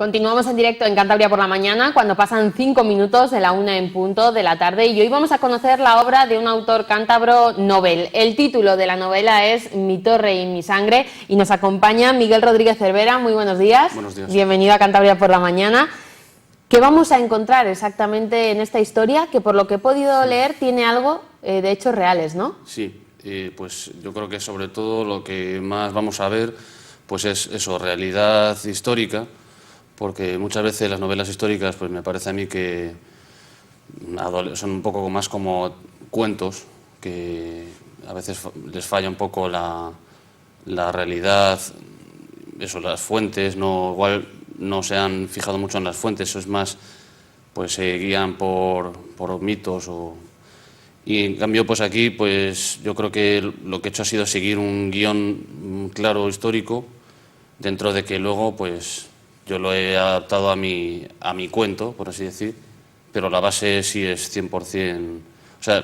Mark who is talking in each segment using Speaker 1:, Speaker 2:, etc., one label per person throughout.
Speaker 1: Continuamos en directo en Cantabria por la mañana, cuando pasan 5 minutos de la 1 en punto de la tarde, y hoy vamos a conocer la obra de un autor cántabro novel. El título de la novela es Mi torre y mi sangre, y nos acompaña Miguel Rodríguez Cervera. Muy buenos días.
Speaker 2: Buenos días.
Speaker 1: Bienvenido a Cantabria por la mañana. ¿Qué vamos a encontrar exactamente en esta historia? Que por lo que he podido leer tiene algo de hechos reales, ¿no?
Speaker 2: Sí, pues yo creo que sobre todo lo que más vamos a ver pues es eso, realidad histórica, porque muchas veces las novelas históricas pues me parece a mí que son un poco más como cuentos, que a veces les falla un poco la realidad, eso, las fuentes, igual no se han fijado mucho en las fuentes, eso es más, pues se guían por mitos y en cambio pues aquí pues yo creo que lo que he hecho ha sido seguir un guión claro histórico, dentro de que luego pues yo lo he adaptado a mi cuento, por así decir, pero la base sí es 100%, o sea,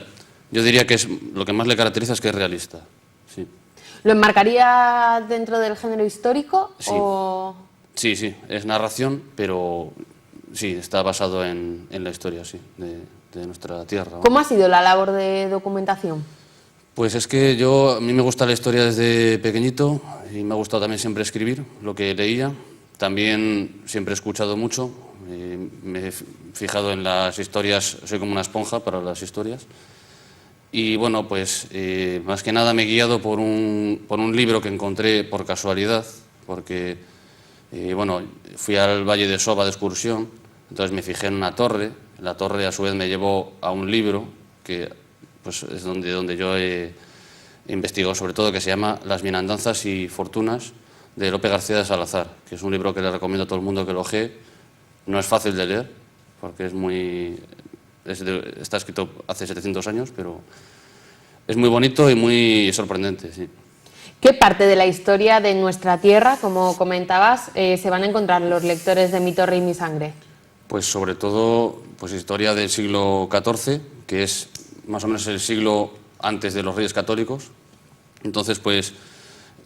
Speaker 2: yo diría que lo que más le caracteriza es que es realista. Sí.
Speaker 1: ¿Lo enmarcaría dentro del género histórico?
Speaker 2: Sí.
Speaker 1: O...
Speaker 2: Sí, es narración, pero sí, está basado en la historia, sí, de nuestra tierra.
Speaker 1: ¿Cómo ha sido la labor de documentación?
Speaker 2: Pues es que a mí me gusta la historia desde pequeñito y me ha gustado también siempre escribir lo que leía. También siempre he escuchado mucho, me he fijado en las historias, soy como una esponja para las historias. Y bueno, pues más que nada me he guiado por un libro que encontré por casualidad, porque bueno, fui al Valle de Soba de excursión, entonces me fijé en una torre, la torre a su vez me llevó a un libro que pues es donde yo he investigado sobre todo, que se llama Las bienandanzas y fortunas de Lope García de Salazar, que es un libro que le recomiendo a todo el mundo que lo ojee. No es fácil de leer, porque está escrito hace 700 años, pero es muy bonito y muy sorprendente, sí.
Speaker 1: ¿Qué parte de la historia de nuestra tierra, como comentabas, se van a encontrar los lectores de Mi torre y mi sangre?
Speaker 2: Pues sobre todo pues historia del siglo XIV, que es más o menos el siglo antes de los Reyes Católicos. Entonces, pues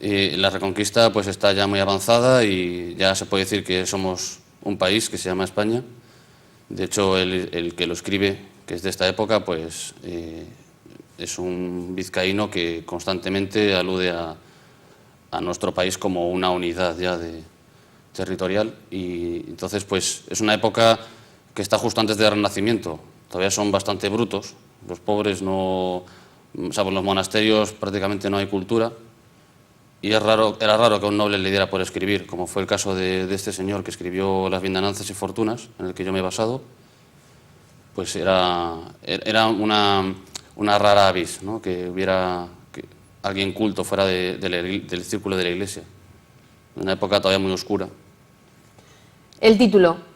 Speaker 2: la Reconquista pues está ya muy avanzada y ya se puede decir que somos un país que se llama España. De hecho, el que lo escribe, que es de esta época, pues es un vizcaíno que constantemente alude a nuestro país como una unidad ya territorial, y entonces pues es una época que está justo antes del Renacimiento. Todavía son bastante brutos, los pobres no, salvo en los monasterios prácticamente no hay cultura, y era raro que un noble le diera por escribir, como fue el caso de este señor que escribió Las bienandanzas y fortunas, en el que yo me he basado. Pues era una rara avis, ¿no? Que hubiera alguien culto fuera del círculo de la Iglesia, en una época todavía muy oscura.
Speaker 1: El título.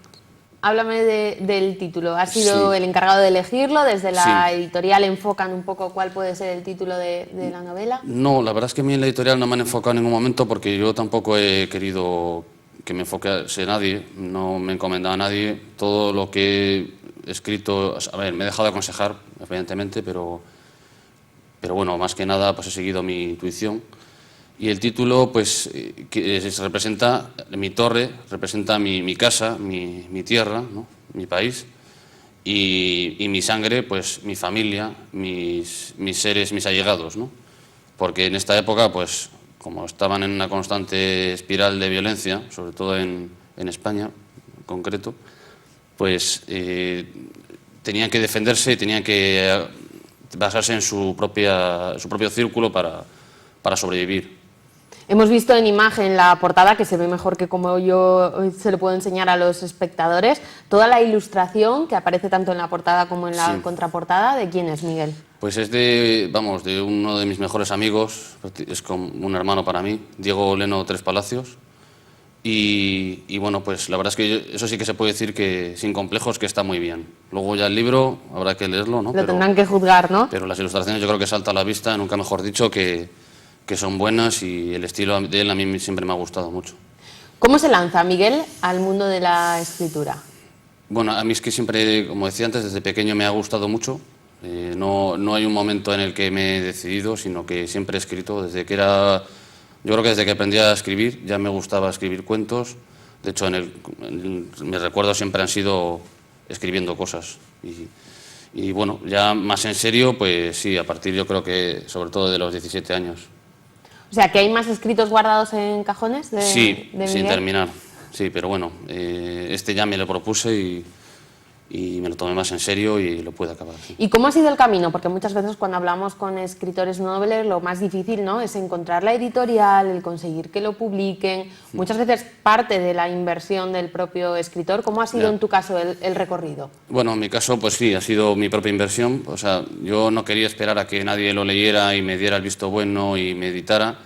Speaker 1: Háblame del título. ¿Has sido
Speaker 2: Sí.
Speaker 1: el encargado de elegirlo? ¿Desde la
Speaker 2: Sí.
Speaker 1: editorial enfocan un poco cuál puede ser el título de la novela?
Speaker 2: No, la verdad es que a mí en la editorial no me han enfocado en ningún momento, porque yo tampoco he querido que me enfocase nadie, no me he encomendado a nadie. Todo lo que he escrito, a ver, me he dejado de aconsejar, evidentemente, pero bueno, más que nada pues he seguido mi intuición. Y el título, pues, representa mi torre, representa mi casa, mi tierra, ¿no? Mi país, y mi sangre, pues, mi familia, mis seres, mis allegados, ¿no? Porque en esta época, pues, como estaban en una constante espiral de violencia, sobre todo en España, en concreto, pues tenían que defenderse y tenían que basarse en su propio círculo para sobrevivir.
Speaker 1: Hemos visto en imagen la portada, que se ve mejor que como yo se lo puedo enseñar a los espectadores, toda la ilustración que aparece tanto en la portada como en la contraportada. ¿De quién es, Miguel?
Speaker 2: Pues es de uno de mis mejores amigos, es como un hermano para mí, Diego Leno Tres Palacios. Y bueno, pues la verdad es que eso sí que se puede decir que sin complejos, que está muy bien. Luego ya el libro habrá que leerlo, ¿no?
Speaker 1: Lo tendrán que juzgar, ¿no?
Speaker 2: Pero las ilustraciones yo creo que salta a la vista, nunca mejor dicho, que son buenas, y el estilo de él a mí siempre me ha gustado mucho.
Speaker 1: ¿Cómo se lanza Miguel al mundo de la escritura?
Speaker 2: Bueno, a mí es que siempre, como decía antes, desde pequeño me ha gustado mucho. No hay un momento en el que me he decidido, sino que siempre he escrito. Yo creo que desde que aprendí a escribir ya me gustaba escribir cuentos. De hecho, mis recuerdos siempre han sido escribiendo cosas. Y bueno, ya más en serio, pues sí, a partir yo creo que sobre todo de los 17 años.
Speaker 1: O sea, ¿que hay más escritos guardados en cajones de
Speaker 2: Sí,
Speaker 1: de
Speaker 2: sin
Speaker 1: Miguel?
Speaker 2: terminar. Sí, pero bueno, este ya me lo propuse y me lo tomé más en serio y lo pude acabar. Sí.
Speaker 1: ¿Y cómo ha sido el camino? Porque muchas veces cuando hablamos con escritores noveles lo más difícil, ¿no?, es encontrar la editorial, el conseguir que lo publiquen. Muchas veces parte de la inversión del propio escritor. ¿Cómo ha sido
Speaker 2: Ya.
Speaker 1: en tu caso el recorrido?
Speaker 2: Bueno, en mi caso, pues sí, ha sido mi propia inversión. O sea, yo no quería esperar a que nadie lo leyera y me diera el visto bueno y me editara,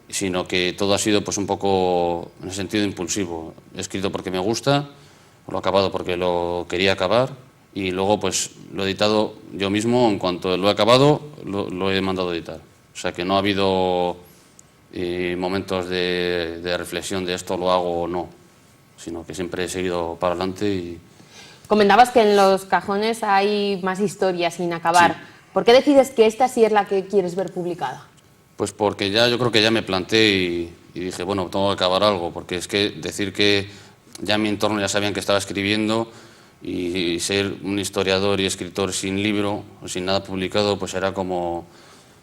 Speaker 2: sino que todo ha sido pues un poco en el sentido impulsivo. He escrito porque me gusta, lo he acabado porque lo quería acabar y luego pues lo he editado yo mismo. En cuanto lo he acabado, lo he mandado a editar. O sea que no ha habido momentos de reflexión de esto lo hago o no, sino que siempre he seguido para adelante y...
Speaker 1: Comentabas que en los cajones hay más historias sin acabar.
Speaker 2: Sí.
Speaker 1: ¿Por qué decides que esta sí es la que quieres ver publicada?
Speaker 2: Pues porque ya yo creo que ya me planté y dije, bueno, tengo que acabar algo, porque es que decir que ya en mi entorno ya sabían que estaba escribiendo y ser un historiador y escritor sin libro, sin nada publicado, pues era como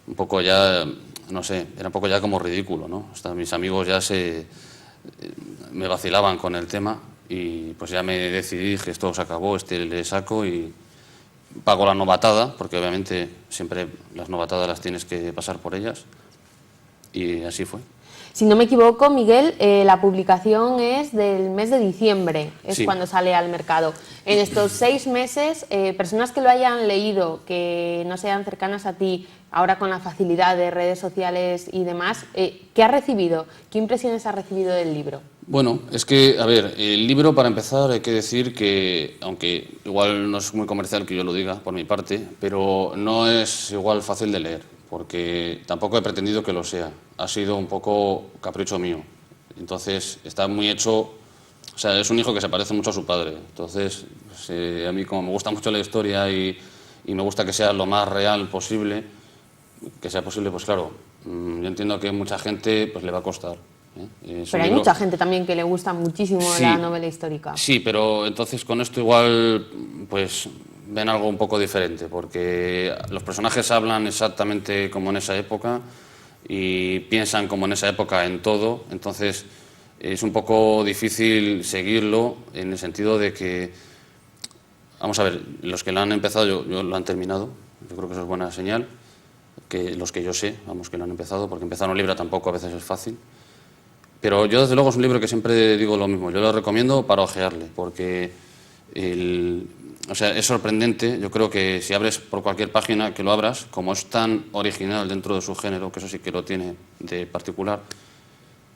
Speaker 2: un poco ya, no sé, era un poco ya como ridículo, ¿no? Hasta mis amigos ya me vacilaban con el tema y pues ya me decidí, dije, esto se acabó, le saco y pago la novatada, porque obviamente siempre las novatadas las tienes que pasar por ellas. Y así fue.
Speaker 1: Si no me equivoco, Miguel, la publicación es del mes de diciembre, es
Speaker 2: Sí.
Speaker 1: cuando sale al mercado. En estos 6 meses, personas que lo hayan leído, que no sean cercanas a ti, ahora con la facilidad de redes sociales y demás, ¿qué has recibido? ¿Qué impresiones has recibido del libro?
Speaker 2: Bueno, es que, a ver, el libro, para empezar, hay que decir que, aunque igual no es muy comercial que yo lo diga por mi parte, pero no es igual fácil de leer, porque tampoco he pretendido que lo sea. Ha sido un poco capricho mío. Entonces, está muy hecho, o sea, es un hijo que se parece mucho a su padre. Entonces, pues, a mí como me gusta mucho la historia y me gusta que sea lo más real posible, que sea posible, pues claro, yo entiendo que mucha gente pues le va a costar. Es
Speaker 1: Pero
Speaker 2: un
Speaker 1: hay
Speaker 2: libro...
Speaker 1: mucha gente también que le gusta muchísimo
Speaker 2: Sí,
Speaker 1: la novela histórica.
Speaker 2: Sí, pero entonces con esto igual pues ven algo un poco diferente, porque los personajes hablan exactamente como en esa época y piensan como en esa época en todo, entonces es un poco difícil seguirlo en el sentido de que, vamos a ver, los que lo han empezado yo lo han terminado, yo creo que eso es buena señal, que los que yo sé, vamos, que lo han empezado, porque empezar un libro tampoco a veces es fácil. Pero yo, desde luego, es un libro que siempre digo lo mismo. Yo lo recomiendo para ojearle, porque o sea, es sorprendente. Yo creo que si abres por cualquier página que lo abras, como es tan original dentro de su género, que eso sí que lo tiene de particular,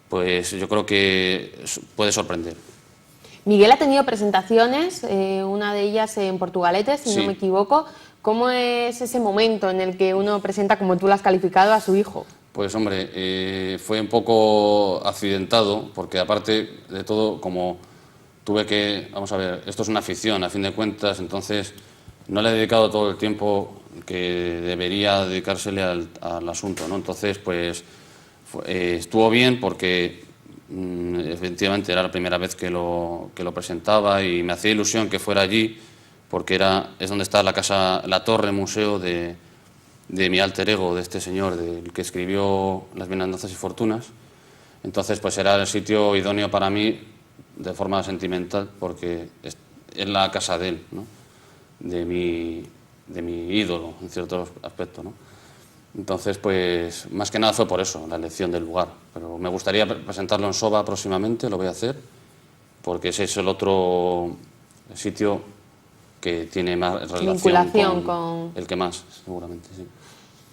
Speaker 2: pues yo creo que puede sorprender.
Speaker 1: Miguel ha tenido presentaciones, una de ellas en Portugalete, si no
Speaker 2: Sí.
Speaker 1: me equivoco. ¿Cómo es ese momento en el que uno presenta, como tú lo has calificado, a su hijo?
Speaker 2: Pues hombre, fue un poco accidentado, porque aparte de todo, como tuve que, vamos a ver, esto es una afición a fin de cuentas, entonces no le he dedicado todo el tiempo que debería dedicársele al asunto, ¿no? Entonces, pues estuvo bien porque efectivamente era la primera vez que lo presentaba y me hacía ilusión que fuera allí, porque es donde está la casa, la torre museo de mi alter ego, de este señor, del que escribió Las Bienandanzas y Fortunas. Entonces, pues era el sitio idóneo para mí de forma sentimental, porque es la casa de él, ¿no? de mi ídolo, en ciertos aspectos, ¿no? Entonces, pues más que nada fue por eso, la elección del lugar. Pero me gustaría presentarlo en Soba próximamente, lo voy a hacer, porque ese es el otro sitio que tiene más relación
Speaker 1: Vinculación
Speaker 2: con
Speaker 1: con...
Speaker 2: el que más, seguramente, sí.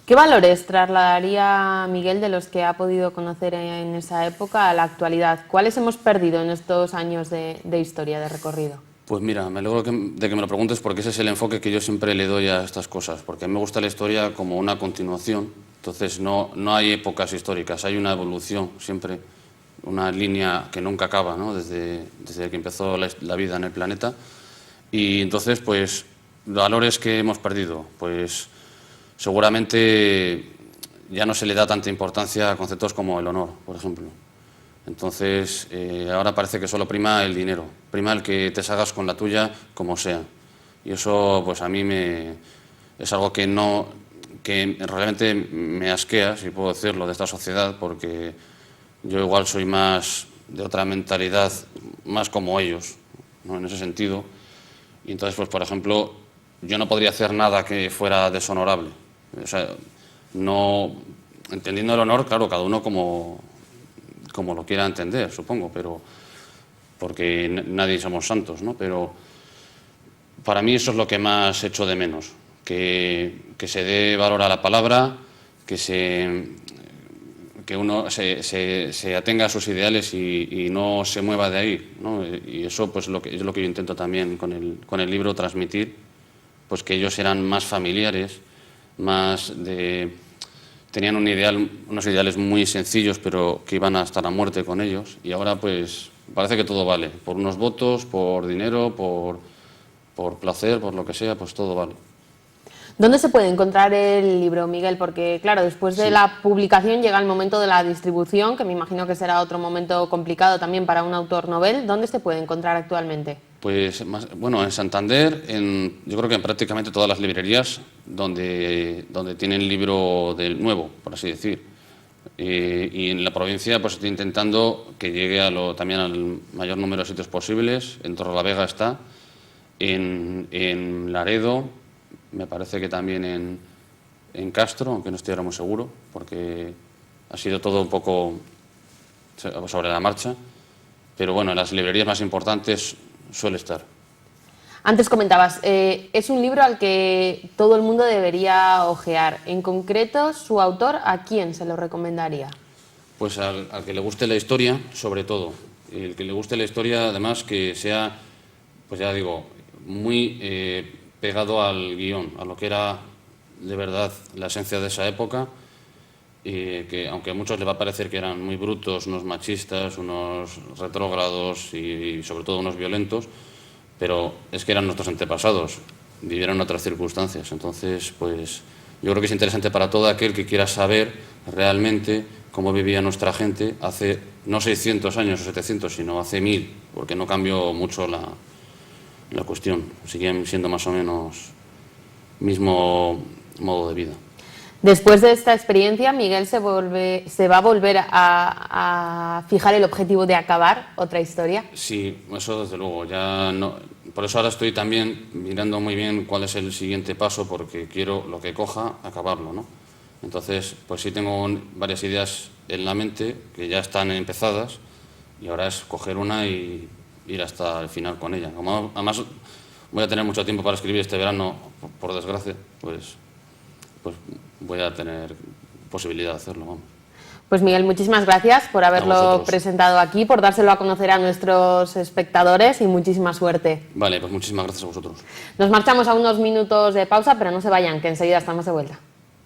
Speaker 1: ¿Qué valores trasladaría Miguel de los que ha podido conocer en esa época a la actualidad? ¿Cuáles hemos perdido en estos años de historia, de recorrido?
Speaker 2: Pues mira, me alegro de que me lo preguntes, porque ese es el enfoque que yo siempre le doy a estas cosas, porque a mí me gusta la historia como una continuación. Entonces no hay épocas históricas, hay una evolución siempre, una línea que nunca acaba, ¿no? desde que empezó la vida en el planeta. Y entonces, pues, valores que hemos perdido, pues seguramente ya no se le da tanta importancia a conceptos como el honor, por ejemplo. Entonces, ahora parece que solo prima el dinero, prima el que te salgas con la tuya como sea. Y eso, pues a mí es algo que realmente me asquea, si puedo decirlo, de esta sociedad, porque yo igual soy más de otra mentalidad, más como ellos, ¿no? En ese sentido. Y entonces, pues por ejemplo, yo no podría hacer nada que fuera deshonorable. O sea, no, entendiendo el honor, claro, cada uno como lo quiera entender, supongo, pero porque nadie somos santos, ¿no? Pero para mí eso es lo que más echo de menos, que se dé valor a la palabra, que uno se atenga a sus ideales y no se mueva de ahí, ¿no? Y eso pues es lo que yo intento también con el libro transmitir, pues que ellos eran más familiares, tenían unos ideales muy sencillos, pero que iban hasta la muerte con ellos, y ahora pues parece que todo vale, por unos votos, por dinero, por placer, por lo que sea, pues todo vale.
Speaker 1: ¿Dónde se puede encontrar el libro, Miguel? Porque, claro, después de la publicación llega el momento de la distribución, que me imagino que será otro momento complicado también para un autor novel. ¿Dónde se puede encontrar actualmente?
Speaker 2: Pues, bueno, en Santander, yo creo que en prácticamente todas las librerías donde tienen libro del nuevo, por así decir. Y en la provincia pues estoy intentando que llegue también al mayor número de sitios posibles. En Torrelavega está, en Laredo, me parece que también en Castro, aunque no estoy ahora muy seguro, porque ha sido todo un poco sobre la marcha. Pero bueno, en las librerías más importantes suele estar.
Speaker 1: Antes comentabas, es un libro al que todo el mundo debería hojear. En concreto, su autor, ¿a quién se lo recomendaría?
Speaker 2: Pues al que le guste la historia, sobre todo. El que le guste la historia, además, que sea, pues ya digo, muy pegado al guión, a lo que era de verdad la esencia de esa época, que aunque a muchos les va a parecer que eran muy brutos, unos machistas, unos retrógrados y sobre todo unos violentos, pero es que eran nuestros antepasados, vivieron otras circunstancias. Entonces, pues yo creo que es interesante para todo aquel que quiera saber realmente cómo vivía nuestra gente hace no 600 años o 700, sino hace 1000, porque no cambió mucho la cuestión, siguen siendo más o menos mismo modo de vida.
Speaker 1: Después de esta experiencia, Miguel se va a volver a fijar el objetivo de acabar otra historia.
Speaker 2: Sí, eso desde luego. Ya no, por eso ahora estoy también mirando muy bien cuál es el siguiente paso, porque quiero lo que coja, acabarlo, ¿no? Entonces, pues sí tengo varias ideas en la mente que ya están empezadas y ahora es coger una y ir hasta el final con ella. Como además voy a tener mucho tiempo para escribir este verano, por desgracia, pues voy a tener posibilidad de hacerlo, vamos.
Speaker 1: Pues Miguel, muchísimas gracias por haberlo presentado aquí, por dárselo a conocer a nuestros espectadores y muchísima suerte.
Speaker 2: Vale, pues muchísimas gracias a vosotros.
Speaker 1: Nos marchamos a unos minutos de pausa, pero no se vayan, que enseguida estamos de vuelta.